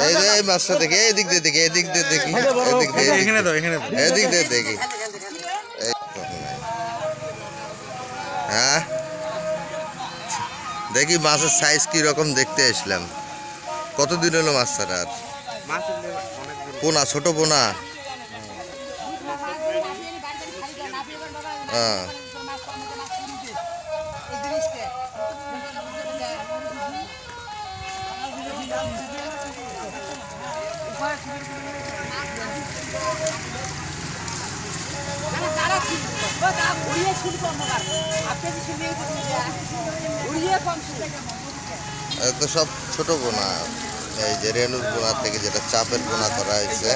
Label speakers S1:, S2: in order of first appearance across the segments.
S1: এই যে এই মাছটা দেখি, এদিক দিয়ে দেখি, এদিক দিয়ে দেখি, এদিক দিয়ে এখানে দাও, এখানে এদিক দিয়ে দেখি। হ্যাঁ দেখি মাছের সাইজ কি রকম দেখতে আসলাম। কতদিন হলো মাছ ছাড়ার? পোনা, ছোট পোনা। হ্যাঁ তো সব ছোট পোনা, এই যে রেণুর পোনা থেকে যেটা চাপের পোনা করা হয়েছে।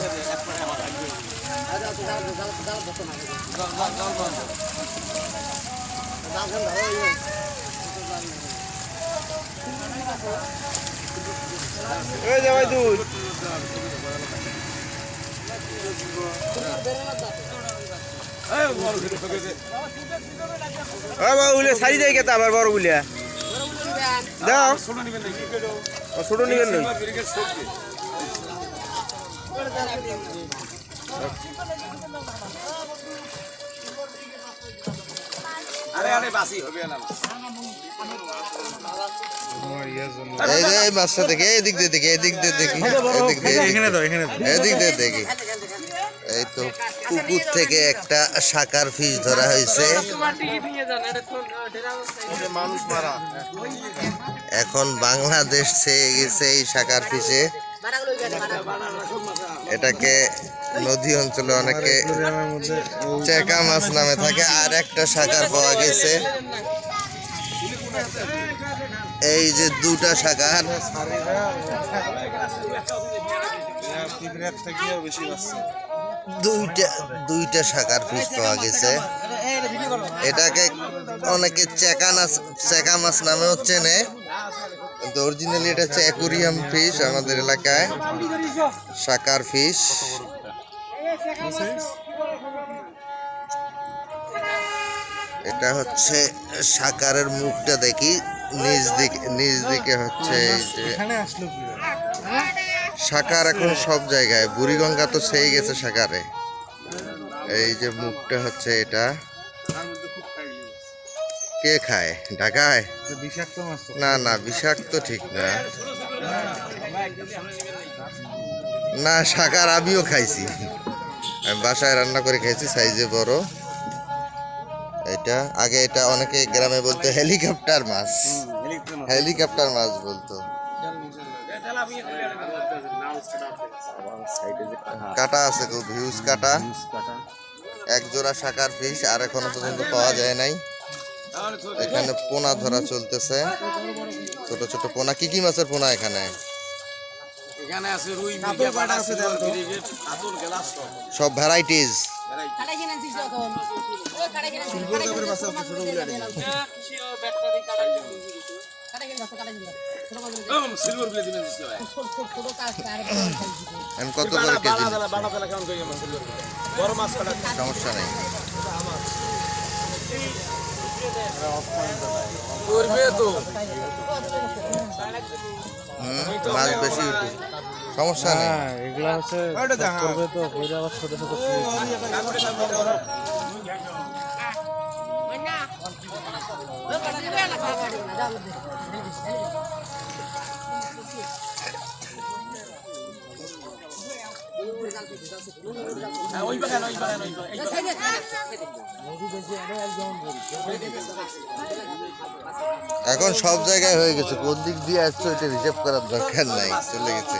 S2: সারি দেয় কেতা আবার বড় গুলিয়া দাও, ছোট নিবেন না।
S1: এই যে এই মাছটা দেখি, এদিক দিয়ে দেখি, এদিক দিয়ে দেখি, এদিক দিয়ে এখানে দাও, এখানে এদিক দিয়ে দেখি। এই তো পুকুর থেকে একটা শাকার ফিশ ধরা হয়েছে। এখন বাংলাদেশ ছেয়ে গেছে এই শাকার ফিশে। এটাকে নদী অঞ্চলে অনেকে চেকা মাছ নামে থাকে। আর একটা শাকার পাওয়া গেছে, এই যে দুটা শাকার। দুইটা শাকার ফিশ পাওয়া গেছে। এটাকে অনেকে চেকা মাছ নামেও চেনে, কিন্তু অরিজিনালি এটা হচ্ছে অ্যাকুরিয়াম ফিশ। আমাদের এলাকায় শাকার ফিশ। এটা হচ্ছে শাকারের মুখটা দেখি, নিচ দিকে হচ্ছে শাকার। এখন সব জায়গায়, বুড়িগঙ্গা তো ছেয়ে গেছে শাকারে। এই যে মুখটা হচ্ছে এটা। কে খায়? ঢাকায়? না না, বিষাক্ত ঠিক না। না, শাকার আমিও খাইছি, আমি বাসায় রান্না করে খাইছি, সাইজে বড়। এটা আগে এটা অনেকে গ্রামে বলতো হেলিকপ্টার মাছ, হেলিকপ্টার মাছ বলতো। কাটা আছে, খুব হিউজ কাটা। এক জোড়া শাকার ফিশ আর এখনো পর্যন্ত পাওয়া যায় নাই। এখানে পোনা ধরা চলতেছে, ছোট ছোট পোনা। কি কি মাছের পোনা এখানে? সব ভ্যারাইটিজ। কত করে কেজি? সমস্যা নেই, মাছ বেশি উঠে, সমস্যা নেই।
S2: এগুলা হচ্ছে করবে তো কইরা আবার ছোট ছোট
S1: এখন সব জায়গায় হয়ে গেছে, কোন দিক দিয়ে আসছো এটা হিসেব করার দরকার নাই, চলে গেছে।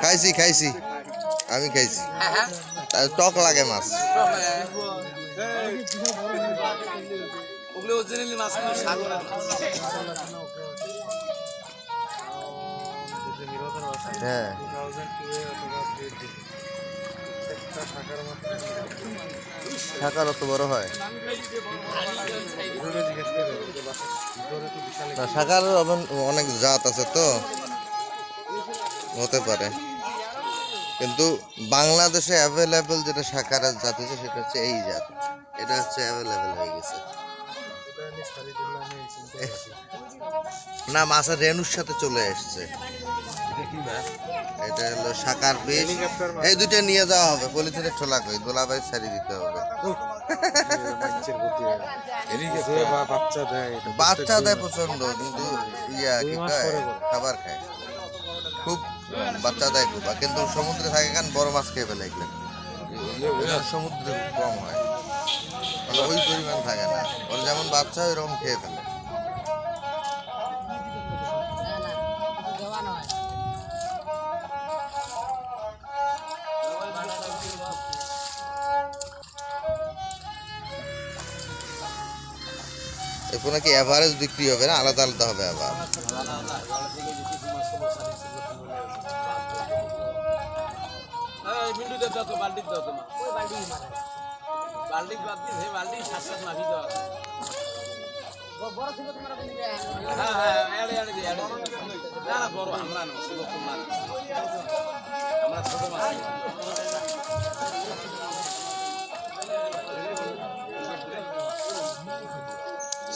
S1: খাইছি খাইছি, আমি খাইছি। টক লাগে মাছ। হ্যাঁ, শাকার অত বড় হয়? শাকার অনেক জাত আছে তো, হতে পারে। কিন্তু বাংলাদেশে অ্যাভেলেবেল যেটা শাকারের জাত হচ্ছে সেটা হচ্ছে এই জাত। এটা হচ্ছে অ্যাভেলেবেল হয়ে গেছে। না, মাছের রেনুর সাথে চলে আসছে। এটা হলো শাকার পিস। এই দুটো নিয়ে যাওয়া হবে, পলিথিনে ঠোলা কই গোলাবাই ছাড়ি দিতে হবে। বাচ্চা দেয় প্রচন্ড, কিন্তু ইয়া কি কয় খাবার খায় খুব, বাচ্চা দেয় খুব, কিন্তু সমুদ্রে থাকে কারণ বড় মাছ খেয়ে ফেলে এগুলো। সমুদ্রে কম হয়, ওই পরিমাণ থাকে না, ওর যেমন বাচ্চা ওইরকম খেয়ে ফেলে। এরপর নাকি এভারেজ বিক্রি হবে না, আলাদা আলাদা হবে আবার।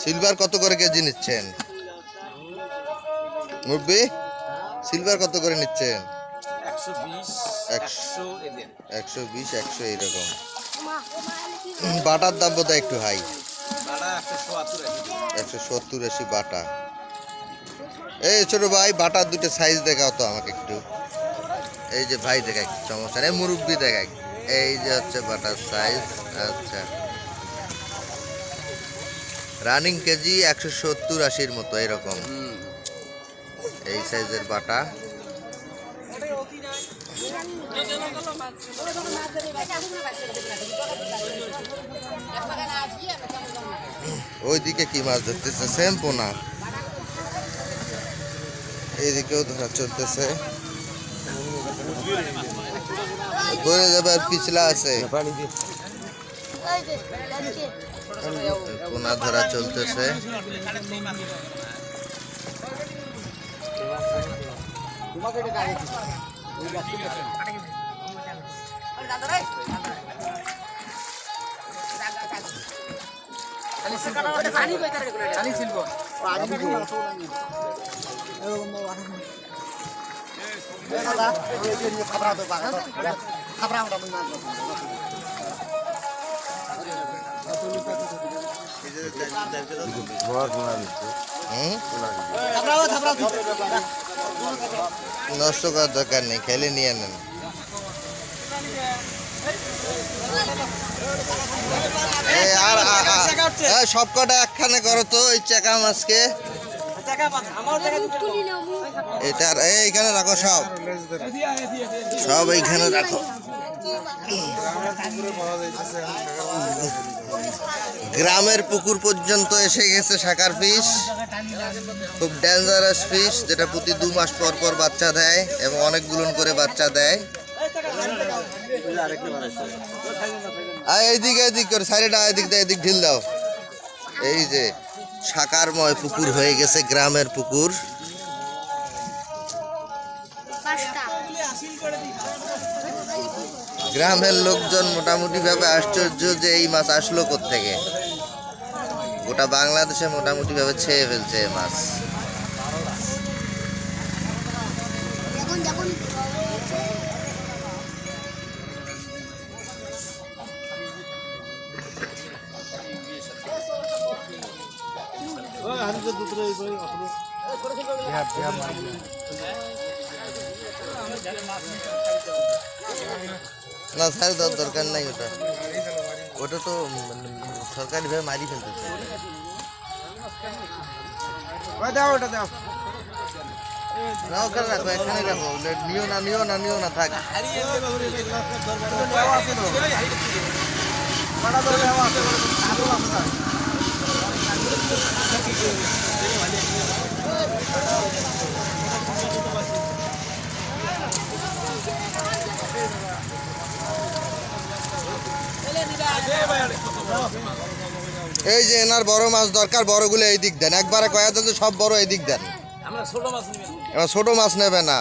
S1: সিলভার কত করে কেজি নিচ্ছেন মুরব্বি? সিলভার কত করে নিচ্ছেন? 120 100 এইরকম। বাটার দাম বোধ হয় একটু হাই, 170-80 বাটা। এই ছোট ভাই, বাটার দুটো সাইজ দেখাও তো আমাকে একটু। এই যে ভাই দেখাই, সমস্যা নেই, মুরব্বি দেখাই। এই যে হচ্ছে বাটার সাইজ। আচ্ছা, রানিং কেজি 170-80 মতো এরকম, এই সাইজের বাটা। ওইদিকে কি মাছ ধরতেছে? সেম পোনা। এইদিকেও ধরা চলতেছে, পরে যাবে আর পিছলা আছে, পোনা ধরা চলতেছে। নষ্ট করার দরকার নেই, খেলে নিয়ে নেন। সব কটা একখানে করো তো, ওই চেকা মাছকে এটার এইখানে রাখো, সব সব এইখানে রাখো। গ্রামের পুকুর পর্যন্ত এসে গেছে শাকার ফিশ, খুব ডেঞ্জারাস ফিশ, যেটা প্রতি 2 মাস পর পর বাচ্চা দেয় এবং অনেকগুলো করে বাচ্চা দেয়। এইদিকে এদিক করে সাইডটা এদিক দিয়ে এদিক ঢিল দাও। এই যে শাকারময় পুকুর হয়ে গেছে, গ্রামের পুকুর। গ্রামের লোকজন মোটামুটি ভাবে আশ্চর্য যে এই মাছ আসলো কোত্থেকে। গোটা বাংলাদেশে মোটামুটি ভাবে ছেয়ে ফেলছে এই মাছ। না স্যার, দরকার নাই, ওটা ওটা তো সরকারি ভাবে মারি ফেলতেছে। না ওখানে রাখো, এখানে রাখো, নিও না নিও না নিও না, থাক। এই যে এনার বড় মাছ দরকার, বড়গুলো এই দিক দেন, একবারে কয়া দেন সব বড় এই দিক দেন, এবার ছোট মাছ নেবে না।